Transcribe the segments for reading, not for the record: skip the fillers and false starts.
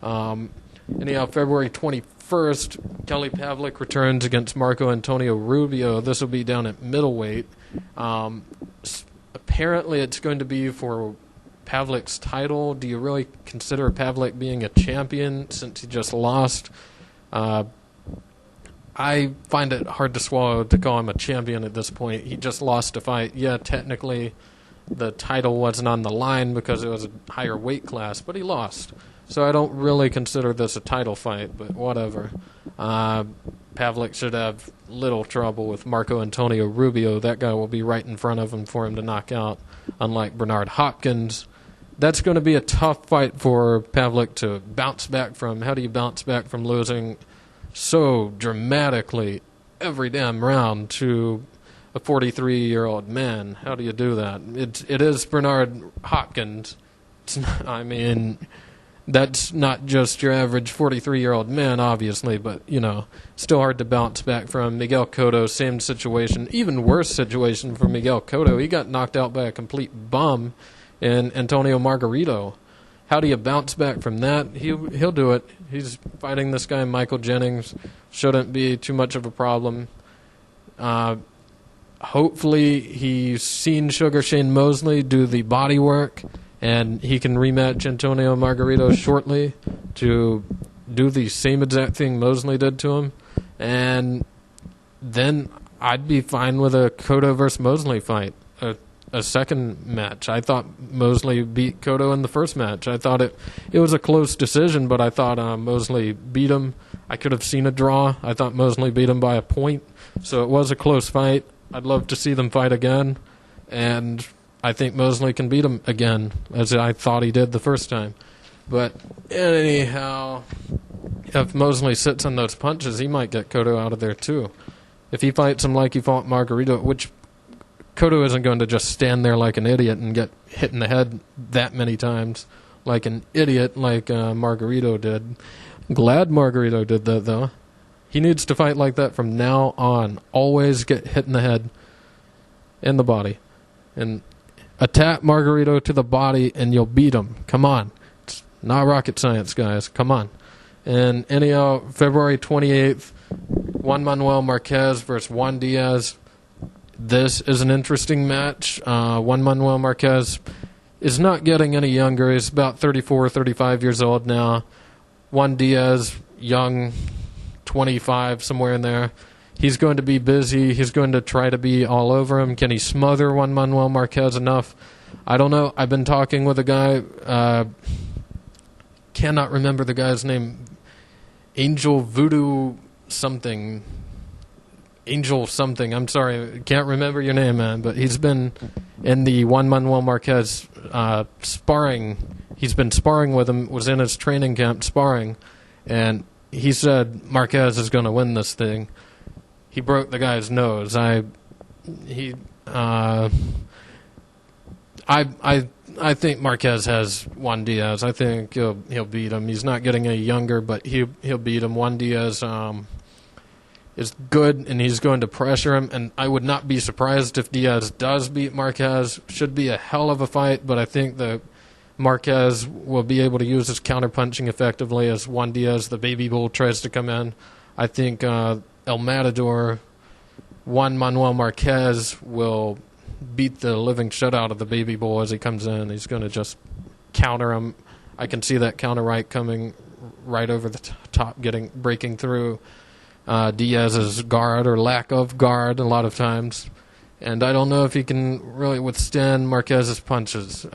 Anyhow, February 21st, Kelly Pavlik returns against Marco Antonio Rubio. This will be down at middleweight. Apparently, it's going to be for Pavlik's title. Do you really consider Pavlik being a champion since he just lost? I find it hard to swallow to call him a champion at this point. He just lost a fight. Yeah, technically the title wasn't on the line because it was a higher weight class, but he lost. So I don't really consider this a title fight, but whatever. Pavlik should have little trouble with Marco Antonio Rubio. That guy will be right in front of him for him to knock out, unlike Bernard Hopkins. That's going to be a tough fight for Pavlik to bounce back from. How do you bounce back from losing so dramatically every damn round to a 43-year-old man? How do you do that? It is Bernard Hopkins. It's not, I mean, that's not just your average 43-year-old man, obviously, but, still hard to bounce back from. Miguel Cotto, same situation. Even worse situation for Miguel Cotto. He got knocked out by a complete bum in Antonio Margarito. How do you bounce back from that? He'll do it. He's fighting this guy, Michael Jennings. Shouldn't be too much of a problem. Hopefully he's seen Sugar Shane Mosley do the body work, and he can rematch Antonio Margarito shortly to do the same exact thing Mosley did to him. And then I'd be fine with a Cotto versus Mosley fight, a second match. I thought Mosley beat Cotto in the first match. I thought it was a close decision, but I thought Mosley beat him. I could have seen a draw. I thought Mosley beat him by a point. So it was a close fight. I'd love to see them fight again. And I think Mosley can beat him again, as I thought he did the first time. But anyhow, if Mosley sits on those punches, he might get Cotto out of there too. If he fights him like he fought Margarito, which Cotto isn't going to just stand there like an idiot and get hit in the head that many times like an idiot like Margarito did. Glad Margarito did that, though. He needs to fight like that from now on. Always get hit in the head and the body. And attack Margarito to the body and you'll beat him. Come on. It's not rocket science, guys. Come on. And anyhow, February 28th, Juan Manuel Marquez versus Juan Diaz. This is an interesting match. Juan Manuel Marquez is not getting any younger. He's about 34, 35 years old now. Juan Diaz, young, 25, somewhere in there. He's going to be busy. He's going to try to be all over him. Can he smother Juan Manuel Marquez enough? I don't know. I've been talking with a guy. Cannot remember the guy's name. Angel Voodoo something. Angel something. I'm sorry. Can't remember your name, man. But he's been in the Juan Manuel Marquez sparring. He's been sparring with him. Was in his training camp sparring. And he said Marquez is going to win this thing. He broke the guy's nose. I think Marquez has Juan Diaz. I think he'll beat him. He's not getting any younger, but he'll beat him. Juan Diaz is good, and he's going to pressure him. And I would not be surprised if Diaz does beat Marquez. Should be a hell of a fight, but I think that Marquez will be able to use his counterpunching effectively as Juan Diaz, the baby bull, tries to come in. I think El Matador, Juan Manuel Marquez, will beat the living shit out of the baby bull as he comes in. He's going to just counter him. I can see that counter right coming right over the top, breaking through Diaz's guard or lack of guard a lot of times. And I don't know if he can really withstand Marquez's punches.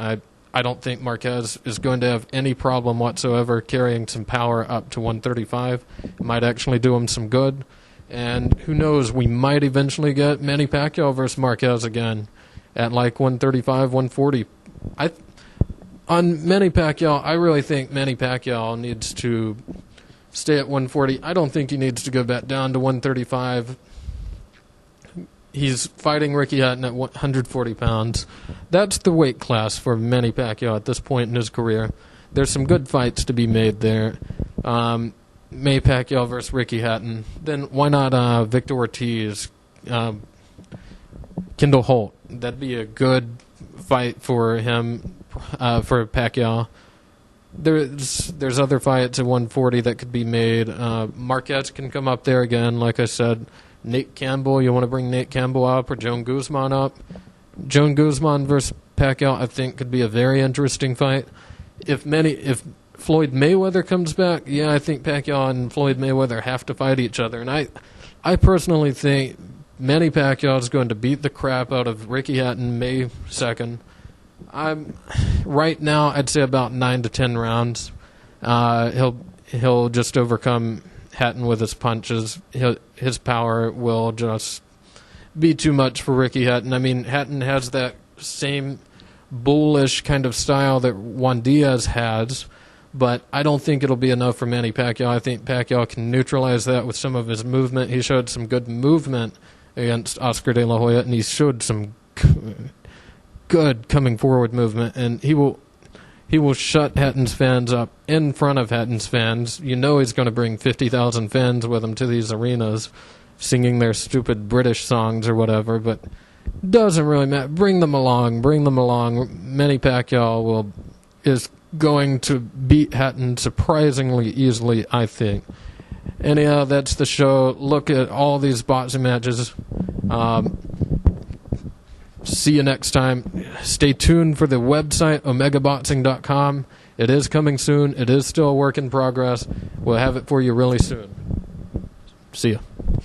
I don't think Marquez is going to have any problem whatsoever carrying some power up to 135. It might actually do him some good. And who knows, we might eventually get Manny Pacquiao versus Marquez again at like 135, 140. On Manny Pacquiao, I really think Manny Pacquiao needs to stay at 140. I don't think he needs to go back down to 135. He's fighting Ricky Hatton at 140 pounds. That's the weight class for Manny Pacquiao at this point in his career. There's some good fights to be made there. Manny Pacquiao versus Ricky Hatton. Then why not Victor Ortiz, Kendall Holt? That'd be a good fight for him, for Pacquiao. there's other fights at 140 that could be made. Marquez can come up there again, like I said. Nate Campbell, you want to bring Nate Campbell up or Joan Guzman up? Joan Guzman versus Pacquiao, I think, could be a very interesting fight. If Floyd Mayweather comes back, yeah, I think Pacquiao and Floyd Mayweather have to fight each other. And I personally think Manny Pacquiao is going to beat the crap out of Ricky Hatton May 2nd. Right now, I'd say about 9 to 10 rounds. He'll just overcome Hatton with his punches. His power will just be too much for Ricky Hatton. I mean, Hatton has that same bullish kind of style that Juan Diaz has, but I don't think it'll be enough for Manny Pacquiao. I think Pacquiao can neutralize that with some of his movement. He showed some good movement against Oscar De La Hoya, and he showed some good coming forward movement, and he will shut Hatton's fans up in front of Hatton's fans. You know he's going to bring 50,000 fans with him to these arenas singing their stupid British songs or whatever, but doesn't really matter. Bring them along. Manny Pacquiao is going to beat Hatton surprisingly easily, I think. Anyhow, that's the show. Look at all these boxing matches. See you next time. Stay tuned for the website, omegaboxing.com. It is coming soon. It is still a work in progress. We'll have it for you really soon. See ya.